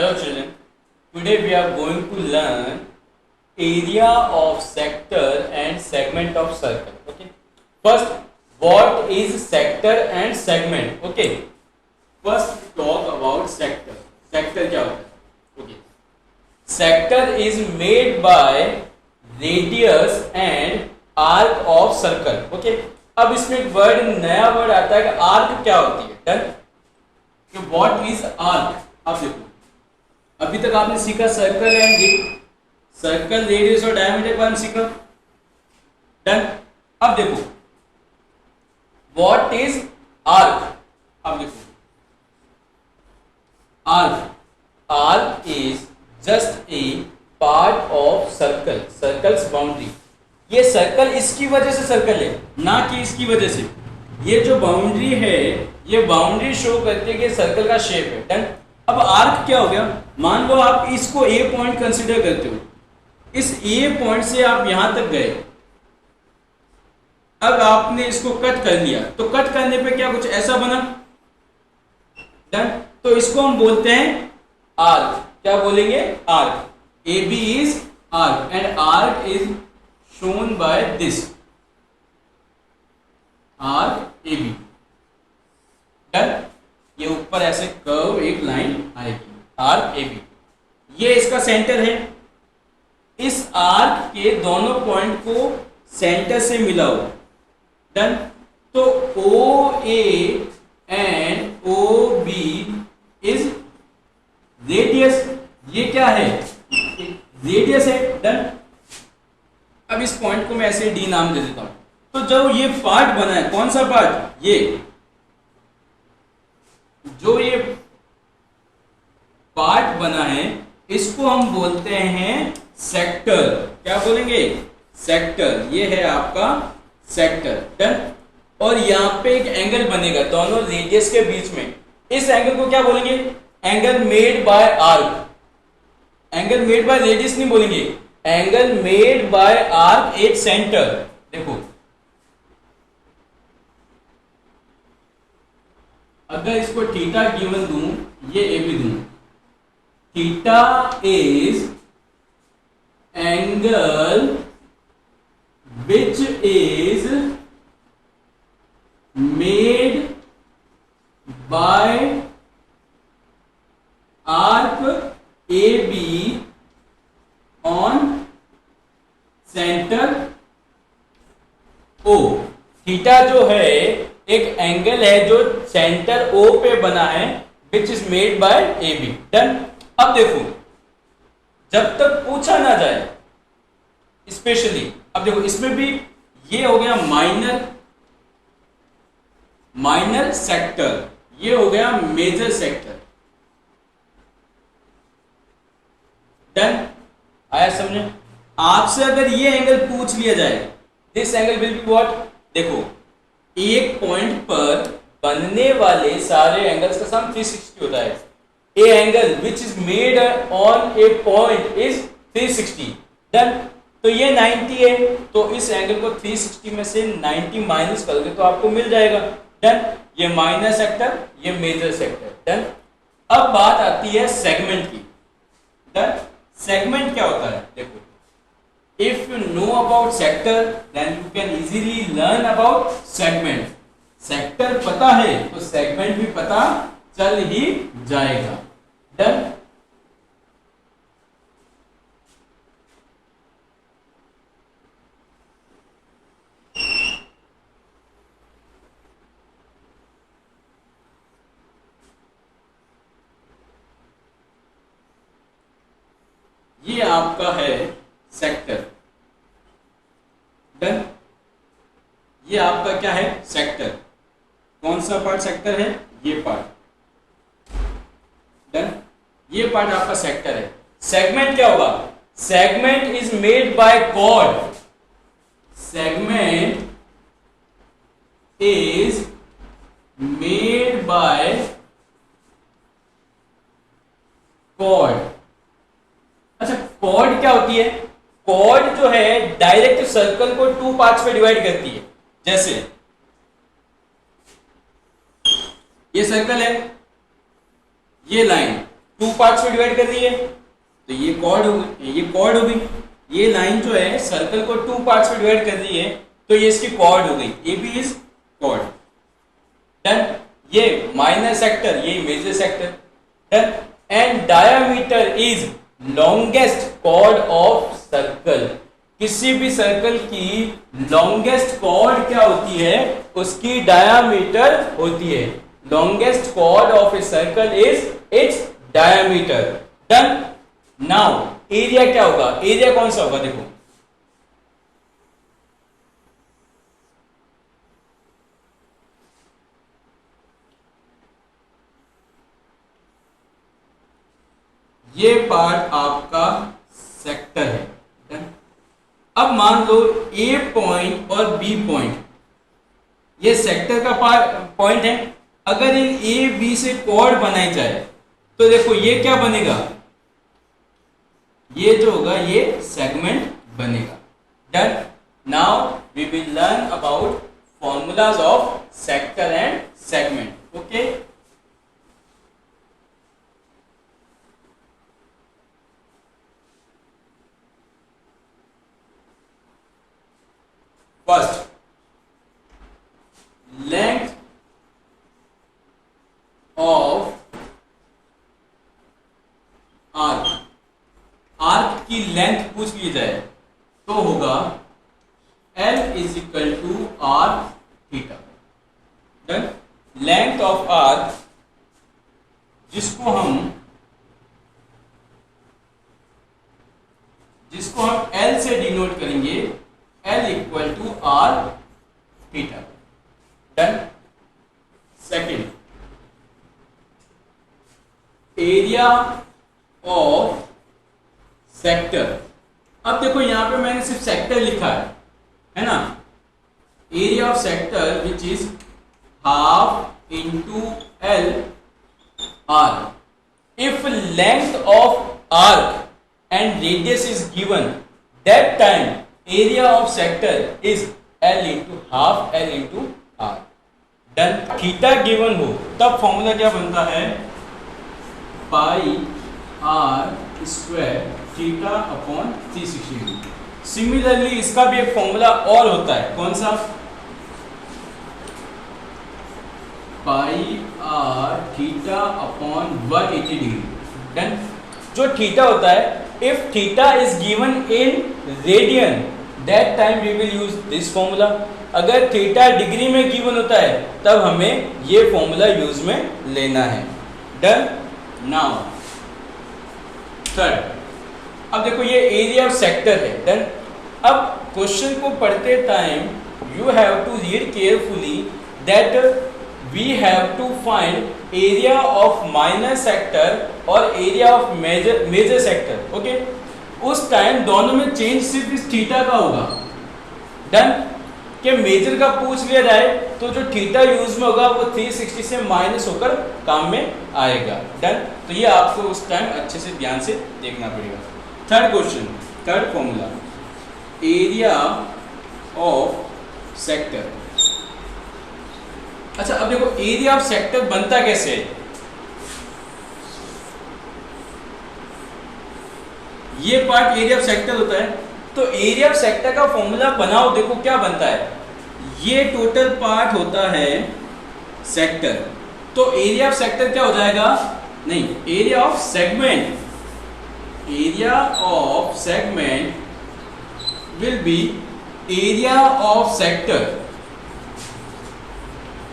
Hello children, today we are going to learn area of sector and segment of circle. Okay. First, what is sector and segment? Okay. First talk about sector. Sector क्या होता है? Okay. Sector is made by radius and arc of circle. Okay. अब इसमें एक word नया word आता है कि आर्क क्या होती है. डन. कि व्हाट इज आर्क. अब देखो, अभी तक आपने सीखा सर्कल एंड सर्कल, रेडियस और डायमीटर के बारे में सीखा. डन. अब देखो व्हाट इज आर्क. अब देखो arc is just a part of circle, circles boundary. ये सर्कल इसकी वजह से सर्कल है, ना कि इसकी वजह से. ये जो बाउंड्री है, ये बाउंड्री शो करती है कि सर्कल का शेप है. डन. अब आर्क क्या हो गया. मान लो आप इसको ए पॉइंट कंसीडर करते हो, इस ए पॉइंट से आप यहां तक गए. अब आपने इसको कट कर लिया, तो कट करने पे क्या कुछ ऐसा बना. डन. तो इसको हम बोलते हैं आर्क. क्या बोलेंगे? Arc. A B is arc and arc is shown by this arc A B. Done. ये ऊपर ऐसे कर्व एक लाइन आएगी, आर्क ए बी. ये इसका सेंटर है. इस आर्क के दोनों पॉइंट को सेंटर से मिलाओ. डन. तो O A and O B is radius. ये क्या है? रेडियस है. डन. अब इस पॉइंट को मैं ऐसे डी नाम दे देता हूं. तो जब ये पार्ट बना है, कौन सा पार्ट? ये जो ये पार्ट बना है, इसको हम बोलते हैं सेक्टर. क्या बोलेंगे? सेक्टर. ये है आपका सेक्टर. डन. और यहां पे एक एंगल बनेगा दोनों रेडियस के बीच में. इस एंगल को क्या बोलेंगे? Angle made by arc. Angle made by radius नहीं बोलेंगे, angle made by arc at centre. देखो, अगर इसको थीटा गिवन दूं, ये ए बी दूं, theta is angle which is made by arc A B on centre O. Theta जो है एक एंगल है जो सेंटर ओ पे बना है, which is made by A B. Done. अब देखो, जब तक पूछा ना जाए स्पेशली, अब देखो इसमें भी ये हो गया माइनर सेक्टर, ये हो गया मेजर सेक्टर. डन. आया समझे? आपसे अगर ये एंगल पूछ लिया जाए, this angle will be what. देखो, एक पॉइंट पर बनने वाले सारे एंगल्स का सम 360 होता है. A angle which is made on A point is 360. Done. तो ये 90 है, तो इस एंगल को 360 में से 90 माइनस कर दे तो आपको मिल जाएगा. डन. ये माइनर सेक्टर, ये मेजर सेक्टर. डन. अब बात आती है सेगमेंट की. डन. सेगमेंट क्या होता है? देखो, if you know about sector then you can easily learn about segment. Sector पता है तो सेगमेंट भी पता चल ही जाएगा. डन. ये आपका है सेक्टर. डन. ये आपका क्या है? सेक्टर. कौन सा पार्ट सेक्टर है? ये पार्ट. डन. ये पार्ट आपका सेक्टर है. सेगमेंट क्या होगा? Segment is made by chord. Segment is made by chord. अच्छा, कॉर्ड क्या होती है? कॉर्ड जो है डायरेक्ट सर्कल को 2 पार्ट्स में डिवाइड करती है. जैसे ये सर्कल है, ये लाइन, टू पार्ट्स में डिवाइड कर रही है, तो ये कॉर्ड हो गई, ये कॉर्ड हो गई। ये लाइन जो है सर्कल को टू पार्ट्स में डिवाइड कर रही है, तो ये इसकी कॉर्ड हो गई, A B is chord. Done. ये माइनर सेक्टर, ये major sector. Done. And diameter is longest chord of circle. किसी भी सर्कल की लॉन्गेस्ट कॉर्ड क्या होती है, उसकी डायामीटर होती है। Longest chord of a circle is it's diameter. Done. Now area क्या होगा, एरिया कौन सा होगा, देखो ये पार्ट आपका सेक्टर है। डन। अब मान लो ए पॉइंट और बी पॉइंट ये सेक्टर का पॉइंट है। अगर इन ए बी से कॉर्ड बनाई जाए तो देखो ये क्या बनेगा, ये जो होगा ये सेगमेंट बनेगा। Done. Now we will learn about formulas of sector and segment. Okay. First, length of arc. Arc की लेंथ पूछ ली जाए तो होगा L is equal to R theta. Done. Length of arc जिसको हम L से डिनोट करेंगे, L equal to R theta. Done. Second, area of sector. अब देखो यहां पे मैंने सिर्फ सेक्टर लिखा है ना। Area of sector which is half into L R. If length of arc and radius is given, that time area of sector is L into half L into R. Done. Theta given हो तब formula क्या बनता है, pi R square theta upon 360 degree. Similarly इसका भी एक formula और होता है, कौन सा, pi R theta upon 180 degree. Done. जो थीटा होता है, if theta is given in radian, that time we will use this formula. अगर थीटा डिग्री में गिवन होता है तब हमें ये फॉर्मूला यूज में लेना है। डन। नाउ थर्ड, अब देखो ये एरिया ऑफ सेक्टर है। डन। अब क्वेश्चन को पढ़ते time you have to read carefully that we have to find area of minor sector और area of major sector. Okay. उस टाइम दोनों में चेंज सिर्फ इस थीटा का होगा। डन। कि मेजर का पूछ लिया जाए तो जो थीटा यूज में होगा वो 360 से माइनस होकर काम में आएगा। डन। तो ये आपको उस टाइम अच्छे से ध्यान से देखना पड़ेगा। Third question, third formula, area of sector. अच्छा अब देखो एरिया ऑफ सेक्टर बनता कैसे है, ये पार्ट एरिया ऑफ सेक्टर होता है। तो एरिया ऑफ सेक्टर का फॉर्मूला बनाओ, देखो क्या बनता है, ये टोटल पार्ट होता है सेक्टर। तो एरिया ऑफ सेक्टर क्या हो जाएगा, नहीं area of segment, area of segment will be area of sector,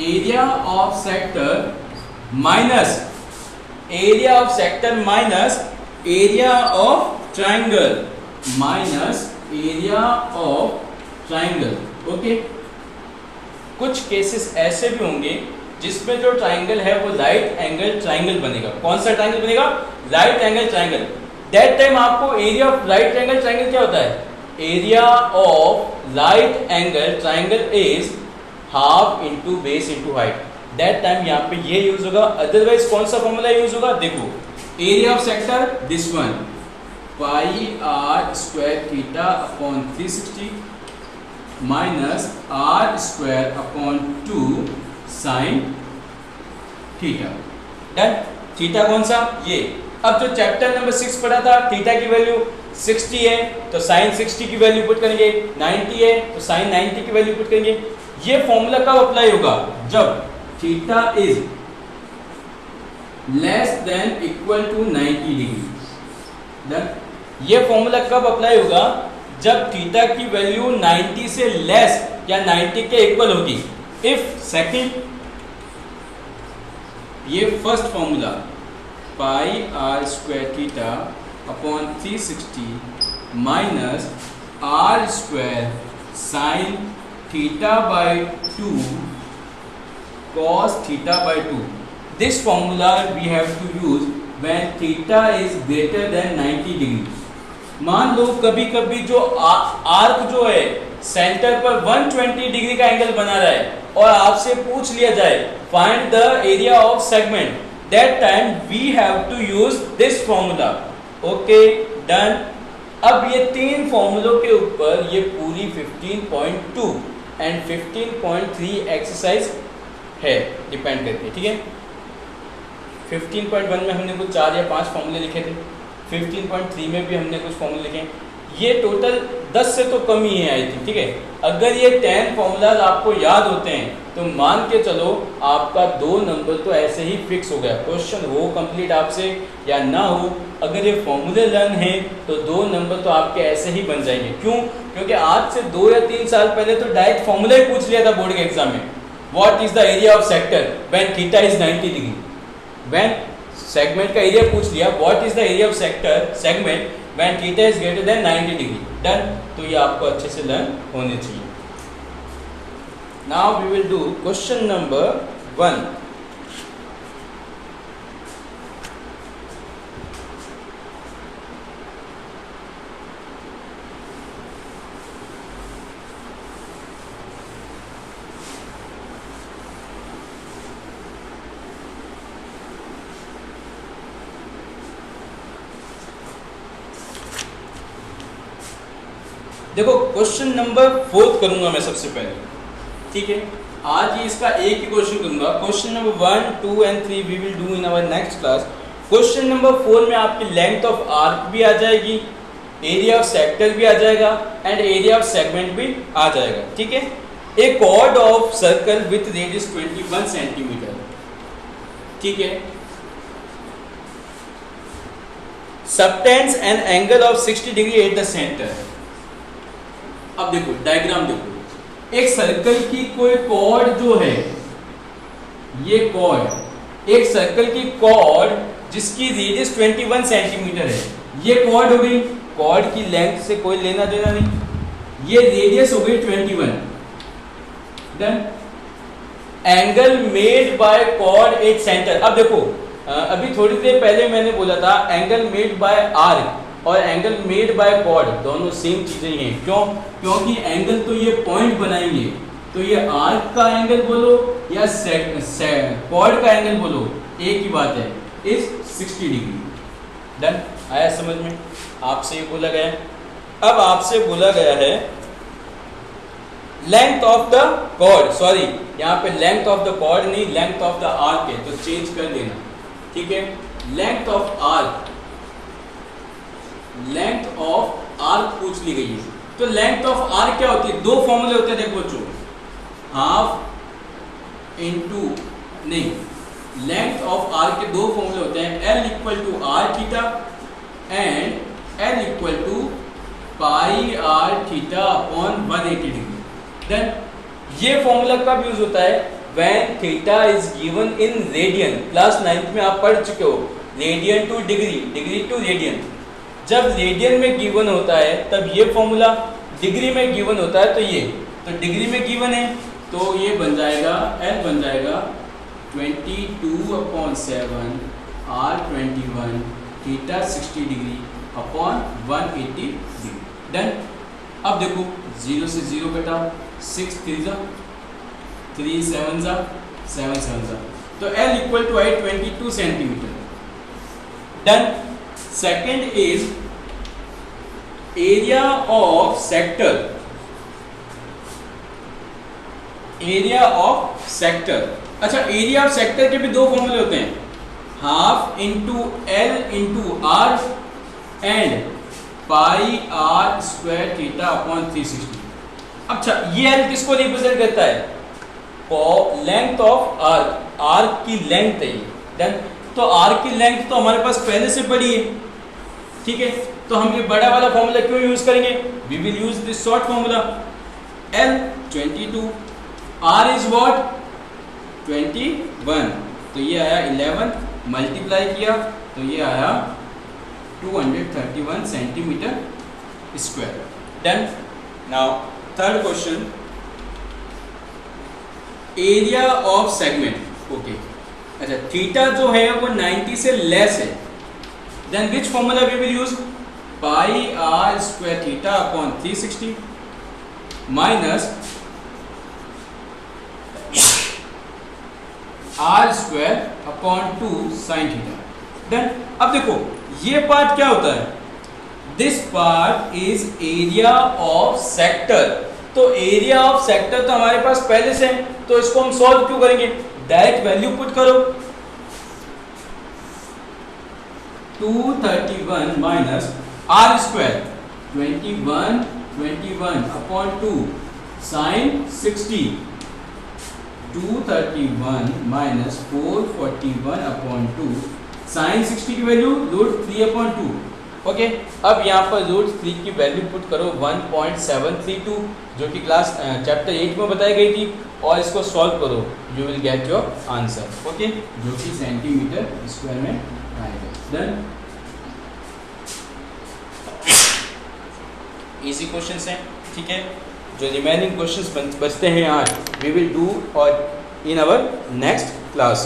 area of sector minus area of sector minus area of triangle, minus area of triangle. Okay. कुछ cases ऐसे भी होंगे जिसमें जो ट्राइंगल है वो राइट एंगल ट्राइंगल बनेगा। कौन सा ट्राइंगल बनेगा, right angle triangle. That time आपको area of right angle triangle क्या होता है, area of right angle triangle is half into base into height. That time यहाँ पे ये यूज होगा। अदरवाइज कौन सा फॉर्मूला यूज होगा, देखो area of sector this one, pi R square theta upon 360 minus R square upon 2 sine theta. Done. Theta कौन सा, ये अब जो चैप्टर नंबर 6 पढ़ा था, थीटा की वैल्यू 60 है तो साइन 60 की वैल्यू पुट करेंगे, 90 है तो साइन 90 की वैल्यू पुट करेंगे। ये फॉर्मूला कब अप्लाई होगा? जब theta is less than equal to 90 degree. ये फॉर्मूला कब अप्लाई होगा? जब थीटा की वैल्यू 90 से लेस या 90 के इक्वल होगी। इफ सेकंड, ये first formula pi R square theta upon 360 minus R square sine theta by 2 cos theta by 2। This formula we have to use when theta is greater than 90 degree. मान लो कभी कभी जो arc जो है centre पर 120 degree का angle बना रहा है और आपसे पूछ लिया जाए find the area of segment, that time we have to use this formula. Okay done. अब ये तीन फॉर्मूलों के ऊपर ये पूरी 15.2 एंड 15.3 एक्सरसाइज है डिपेंड करके, ठीक है। 15.1 में हमने कुछ 4 या 5 फॉर्मूले लिखे थे, 15.3 में भी हमने कुछ फॉर्मूले लिखे। ये टोटल 10 से तो कम ही है आई थिंक, ठीक है। अगर ये 10 फॉर्मूलाज आपको याद होते हैं तो मान के चलो आपका 2 नंबर तो ऐसे ही फिक्स हो गया। क्वेश्चन हो कंप्लीट आपसे या ना हो, अगर ये फॉर्मूले लर्न है तो 2 नंबर तो आपके ऐसे ही बन जाएंगे। क्यों? क्योंकि आज से 2 या 3 साल पहले तो डायरेक्ट फॉर्मूला ही पूछ लिया था बोर्ड के एग्जाम में। What is the area of sector when theta is 90 degree. When segment का एरिया पूछ लिया, what is the area of sector segment when theta is greater than 90 degree. Done. तो ये आपको अच्छे से लर्न होने चाहिए। Now we will do question number 1। देखो क्वेश्चन नंबर 4 करूंगा मैं सबसे पहले, ठीक है। आज ही इसका एक ही क्वेश्चन करूंगा। Question number 1, 2 and 3 we will do in our next class. Question number 4 में आपकी लेंथ ऑफ आर्क भी आ जाएगी, एरिया ऑफ सेक्टर भी आ जाएगा एंड एरिया ऑफ सेगमेंट भी आ जाएगा, ठीक है। A chord of circle with radius 21 centimetre, ठीक है, subtends an angle of 60 degree at the centre. अब देखो डायग्राम देखो, एक सर्कल की कोई कॉर्ड जो है, ये कॉर्ड एक सर्कल की कॉर्ड जिसकी रेडियस 21 सेंटीमीटर है, ये कॉर्ड हो गई। कॉर्ड की लेंथ से कोई लेना देना नहीं, ये रेडियस हो गई 21। Done. Angle made by chord at centre. अब देखो अभी थोड़ी देर पहले मैंने बोला था एंगल मेड बाय आर्क और एंगल मेड बाय कॉर्ड दोनों सेम चीजें ही हैं। क्यों? क्योंकि एंगल तो ये पॉइंट बनाएंगे, तो ये आर्क का एंगल बोलो या कॉर्ड का एंगल बोलो, एक ही बात है, इज 60 डिग्री। डन। आया समझ में? आपसे ये बोला गया है। अब आपसे बोला गया है length of the chord, sorry यहाँ पे लेंथ ऑफ द कॉर्ड नहीं, लेंथ ऑफ द आर्क है, तो चेंज कर देना, ठीक है। Length of arc, length of arc पूछ ली गई है। तो लेंथ ऑफ आर्क क्या होती है? 2 फॉर्मूले होते हैं, देखो बच्चों, हाफ इनटू, नहीं, लेंथ ऑफ आर्क के 2 फॉर्मूले होते हैं, L equal to R theta and L equal to pi R theta upon 180 degree. Then ये फॉर्मूला कब यूज होता है? When theta is given in radian. Class 9th में आप पढ़ चुके हो, radian to degree, degree to radian. जब रेडियन में गिवन होता है तब ये फॉर्मूला, डिग्री में गिवन होता है तो ये, तो डिग्री में गिवन है तो ये बन जाएगा, L बन जाएगा 22/7 R21 theta 60 degree upon 180 degree. Done. अब देखो 0 से 0 घटाओ, 6 3 जा 3 7 जा 7 7 जा, तो L इक्वल टू आई 22 centimetre. Done. Second is area of sector. Area of sector, अच्छा एरिया ऑफ सेक्टर के भी 2 फॉर्मूले होते हैं, half into L into R and pi R square theta upon 360। अच्छा, ये एल किसको रिप्रेजेंट करता है? लेंथ ऑफ आर्क, आर्क की लेंथ है ये। डन। तो आर्क की लेंथ तो हमारे पास पहले से पड़ी है, ठीक है, तो हम ये बड़ा वाला फॉर्मूला क्यों यूज करेंगे? We will use this short formula. L 22, R is what 21, तो ये आया 11, मल्टीप्लाई किया तो ये आया 231 centimetre square. Done. Now third question, area of segment. Okay, अच्छा, थीटा जो है वो 90 से लेस है, then which formula we will use? Pi R square theta upon 360 minus R square upon 2 sine theta. Done. अब देखो ये पार्ट क्या होता है? This part is area of sector. तो एरिया ऑफ सेक्टर तो हमारे पास पहले से है, तो इसको हम सॉल्व क्यों करेंगे? डायरेक्ट वैल्यू पुट करो। 231 minus R square 21 upon 2 sine 60, 231 minus 441 upon 2 sine 60 की वैल्यू √3/2। ओके, अब यहाँ पर √3 की वैल्यू पुट करो 1.732 जो कि क्लास चैप्टर 8 में बताई गई थी, और इसको सॉल्व करो, you will get your answer. Okay, जो कि सेंटीमीटर स्क्वायर में आएगा। डन। इजी क्वेश्चंस हैं, ठीक है। जो रिमेनिंग क्वेश्चंस बचते हैं आज वी विल डू और इन आवर नेक्स्ट क्लास।